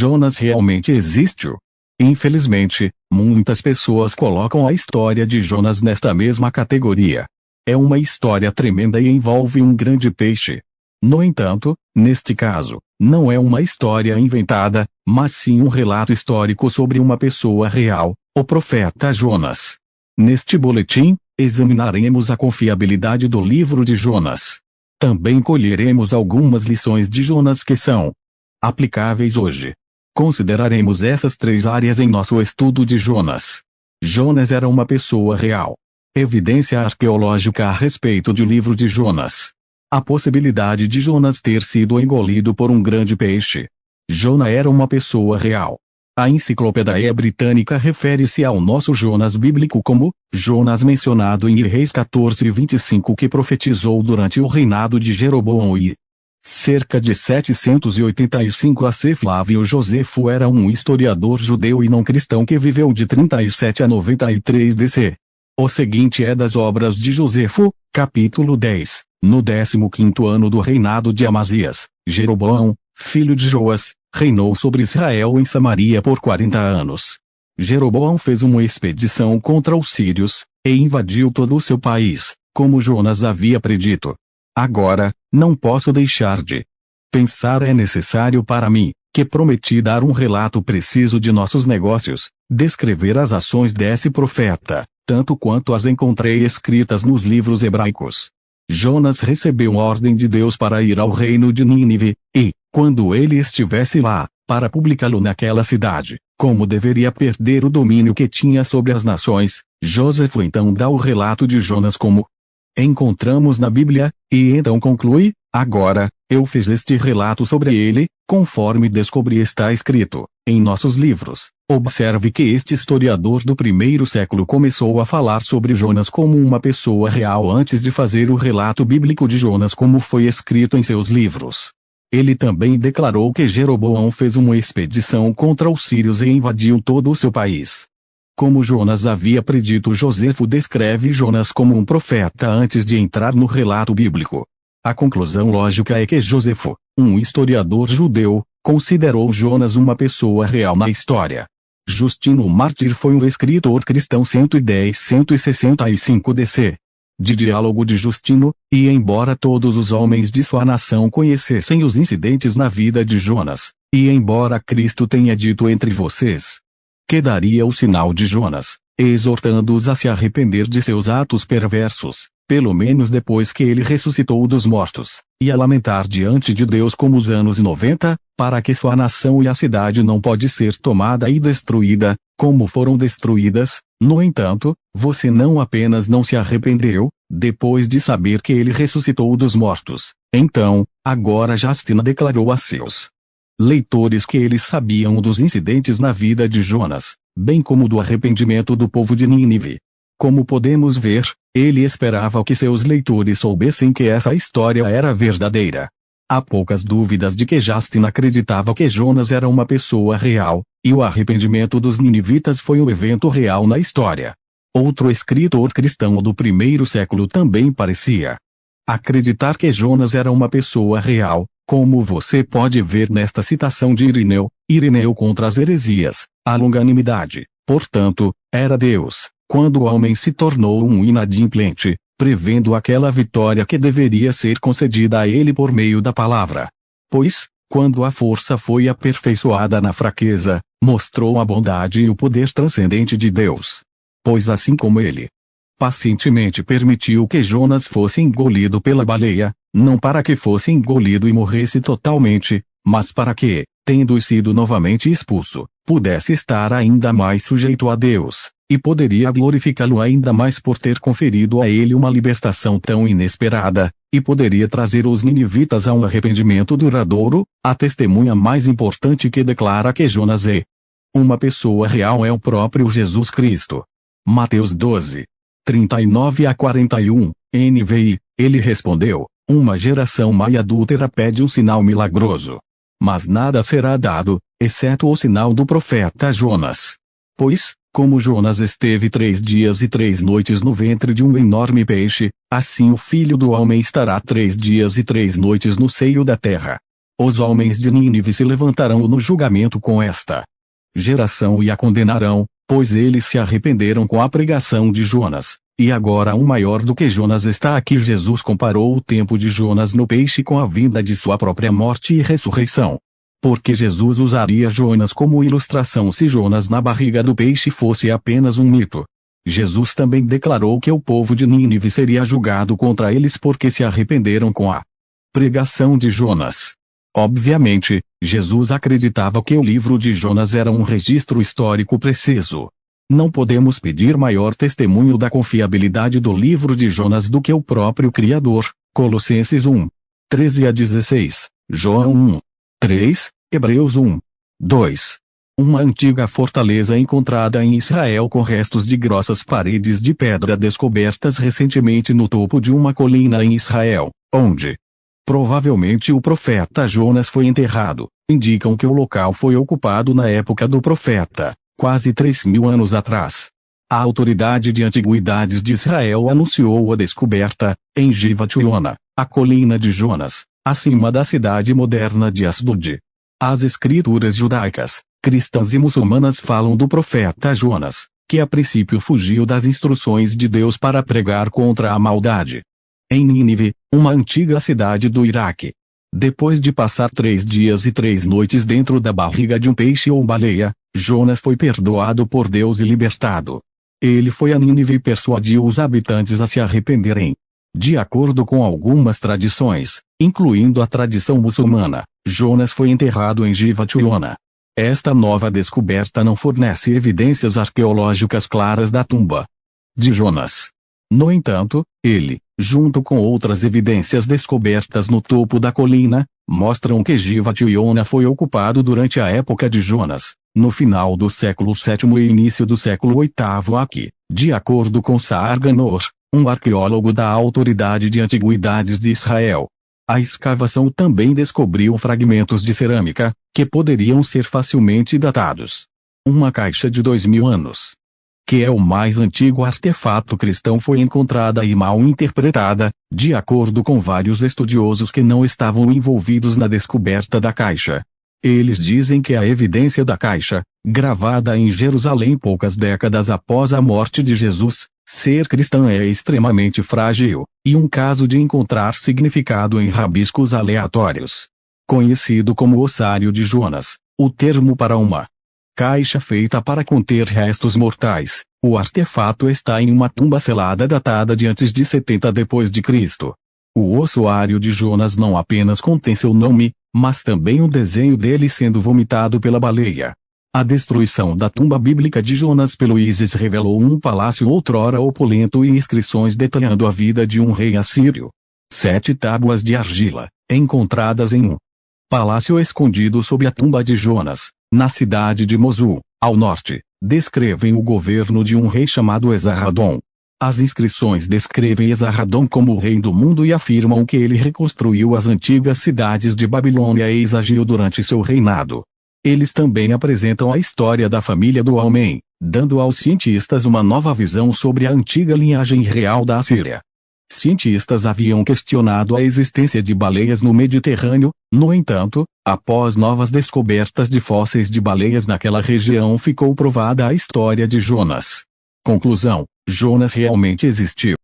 Jonas realmente existiu? Infelizmente, muitas pessoas colocam a história de Jonas nesta mesma categoria. É uma história tremenda e envolve um grande peixe. No entanto, neste caso, não é uma história inventada, mas sim um relato histórico sobre uma pessoa real, o profeta Jonas. Neste boletim, examinaremos a confiabilidade do livro de Jonas. Também colheremos algumas lições de Jonas que são aplicáveis hoje. Consideraremos essas 3 áreas em nosso estudo de Jonas. Jonas era uma pessoa real. Evidência arqueológica a respeito do livro de Jonas. A possibilidade de Jonas ter sido engolido por um grande peixe. Jona era uma pessoa real. A Enciclopédia Britânica refere-se ao nosso Jonas bíblico como Jonas mencionado em Reis 14:25 que profetizou durante o reinado de Jeroboão e cerca de 785 a.C. Flávio Josefo era um historiador judeu e não cristão que viveu de 37 a 93 DC. O seguinte é das obras de Josefo, capítulo 10. No 15º ano do reinado de Amazias, Jeroboão, filho de Joás, reinou sobre Israel em Samaria por 40 anos. Jeroboão fez uma expedição contra os sírios, e invadiu todo o seu país, como Jonas havia predito. Agora, não posso deixar de pensar é necessário para mim, que prometi dar um relato preciso de nossos negócios, descrever as ações desse profeta, tanto quanto as encontrei escritas nos livros hebraicos. Jonas recebeu ordem de Deus para ir ao reino de Nínive, e, quando ele estivesse lá, para publicá-lo naquela cidade, como deveria perder o domínio que tinha sobre as nações. Josefo então dá o relato de Jonas como encontramos na Bíblia, e então conclui, agora, eu fiz este relato sobre ele, conforme descobri está escrito, em nossos livros. Observe que este historiador do 1º século começou a falar sobre Jonas como uma pessoa real antes de fazer o relato bíblico de Jonas como foi escrito em seus livros. Ele também declarou que Jeroboão fez uma expedição contra os sírios e invadiu todo o seu país. Como Jonas havia predito, Josefo descreve Jonas como um profeta antes de entrar no relato bíblico. A conclusão lógica é que Josefo, um historiador judeu, considerou Jonas uma pessoa real na história. Justino o Mártir foi um escritor cristão 110-165 DC. De diálogo de Justino, e embora todos os homens de sua nação conhecessem os incidentes na vida de Jonas, e embora Cristo tenha dito entre vocês, que daria o sinal de Jonas, exortando-os a se arrepender de seus atos perversos, pelo menos depois que ele ressuscitou dos mortos, e a lamentar diante de Deus como os anos 90, para que sua nação e a cidade não pode ser tomada e destruída, como foram destruídas. No entanto, você não apenas não se arrependeu, depois de saber que ele ressuscitou dos mortos. Então, agora Justina declarou a seus leitores que eles sabiam dos incidentes na vida de Jonas, bem como do arrependimento do povo de Nínive. Como podemos ver, ele esperava que seus leitores soubessem que essa história era verdadeira. Há poucas dúvidas de que Justin acreditava que Jonas era uma pessoa real, e o arrependimento dos ninivitas foi um evento real na história. Outro escritor cristão do 1º século também parecia acreditar que Jonas era uma pessoa real, como você pode ver nesta citação de Irineu contra as heresias, a longanimidade, portanto, era Deus, quando o homem se tornou um inadimplente, prevendo aquela vitória que deveria ser concedida a ele por meio da palavra. Pois, quando a força foi aperfeiçoada na fraqueza, mostrou a bondade e o poder transcendente de Deus. Pois assim como ele pacientemente permitiu que Jonas fosse engolido pela baleia, não para que fosse engolido e morresse totalmente, mas para que, tendo sido novamente expulso, pudesse estar ainda mais sujeito a Deus, e poderia glorificá-lo ainda mais por ter conferido a ele uma libertação tão inesperada, e poderia trazer os ninivitas a um arrependimento duradouro. A testemunha mais importante que declara que Jonas é uma pessoa real é o próprio Jesus Cristo. Mateus 12, 39 a 41, NVI, ele respondeu, uma geração má e adúltera pede um sinal milagroso. Mas nada será dado, exceto o sinal do profeta Jonas. Pois, como Jonas esteve 3 dias e 3 noites no ventre de um enorme peixe, assim o Filho do Homem estará 3 dias e 3 noites no seio da terra. Os homens de Nínive se levantarão no julgamento com esta geração e a condenarão, pois eles se arrependeram com a pregação de Jonas. E agora um maior do que Jonas está aqui. Jesus comparou o tempo de Jonas no peixe com a vinda de sua própria morte e ressurreição. Porque Jesus usaria Jonas como ilustração se Jonas na barriga do peixe fosse apenas um mito. Jesus também declarou que o povo de Nínive seria julgado contra eles porque se arrependeram com a pregação de Jonas. Obviamente, Jesus acreditava que o livro de Jonas era um registro histórico preciso. Não podemos pedir maior testemunho da confiabilidade do livro de Jonas do que o próprio Criador. Colossenses 1, 13 a 16, João 1, 3, Hebreus 1, 2. Uma antiga fortaleza encontrada em Israel com restos de grossas paredes de pedra descobertas recentemente no topo de uma colina em Israel, onde provavelmente o profeta Jonas foi enterrado, indicam que o local foi ocupado na época do profeta, quase 3.000 anos atrás. A Autoridade de Antiguidades de Israel anunciou a descoberta, em Givat Yona, a colina de Jonas, acima da cidade moderna de Asdod. As escrituras judaicas, cristãs e muçulmanas falam do profeta Jonas, que a princípio fugiu das instruções de Deus para pregar contra a maldade. Em Nínive, uma antiga cidade do Iraque. Depois de passar 3 dias e 3 noites dentro da barriga de um peixe ou baleia, Jonas foi perdoado por Deus e libertado. Ele foi a Nínive e persuadiu os habitantes a se arrependerem. De acordo com algumas tradições, incluindo a tradição muçulmana, Jonas foi enterrado em Givat Yona. Esta nova descoberta não fornece evidências arqueológicas claras da tumba de Jonas. No entanto, ele, junto com outras evidências descobertas no topo da colina, mostram que Givat Yona foi ocupado durante a época de Jonas, no final do século VII e início do século VIII aqui, de acordo com Saar Ganor, um arqueólogo da Autoridade de Antiguidades de Israel. A escavação também descobriu fragmentos de cerâmica, que poderiam ser facilmente datados. Uma caixa de 2.000 anos, que é o mais antigo artefato cristão, foi encontrada e mal interpretada, de acordo com vários estudiosos que não estavam envolvidos na descoberta da caixa. Eles dizem que a evidência da caixa, gravada em Jerusalém poucas décadas após a morte de Jesus, ser cristã é extremamente frágil, e um caso de encontrar significado em rabiscos aleatórios. Conhecido como ossário de Jonas, o termo para uma caixa feita para conter restos mortais, o artefato está em uma tumba selada datada de antes de 70 d.C. O ossuário de Jonas não apenas contém seu nome, mas também o desenho dele sendo vomitado pela baleia. A destruição da tumba bíblica de Jonas pelo Ísis revelou um palácio outrora opulento e inscrições detalhando a vida de um rei assírio. 7 tábuas de argila, encontradas em um palácio escondido sob a tumba de Jonas, na cidade de Mosul, ao norte, descrevem o governo de um rei chamado Esarhadon. As inscrições descrevem Esarhadon como o rei do mundo e afirmam que ele reconstruiu as antigas cidades de Babilônia e Exagil durante seu reinado. Eles também apresentam a história da família do homem, dando aos cientistas uma nova visão sobre a antiga linhagem real da Assíria. Cientistas haviam questionado a existência de baleias no Mediterrâneo, no entanto, após novas descobertas de fósseis de baleias naquela região ficou provada a história de Jonas. Conclusão: Jonas realmente existiu.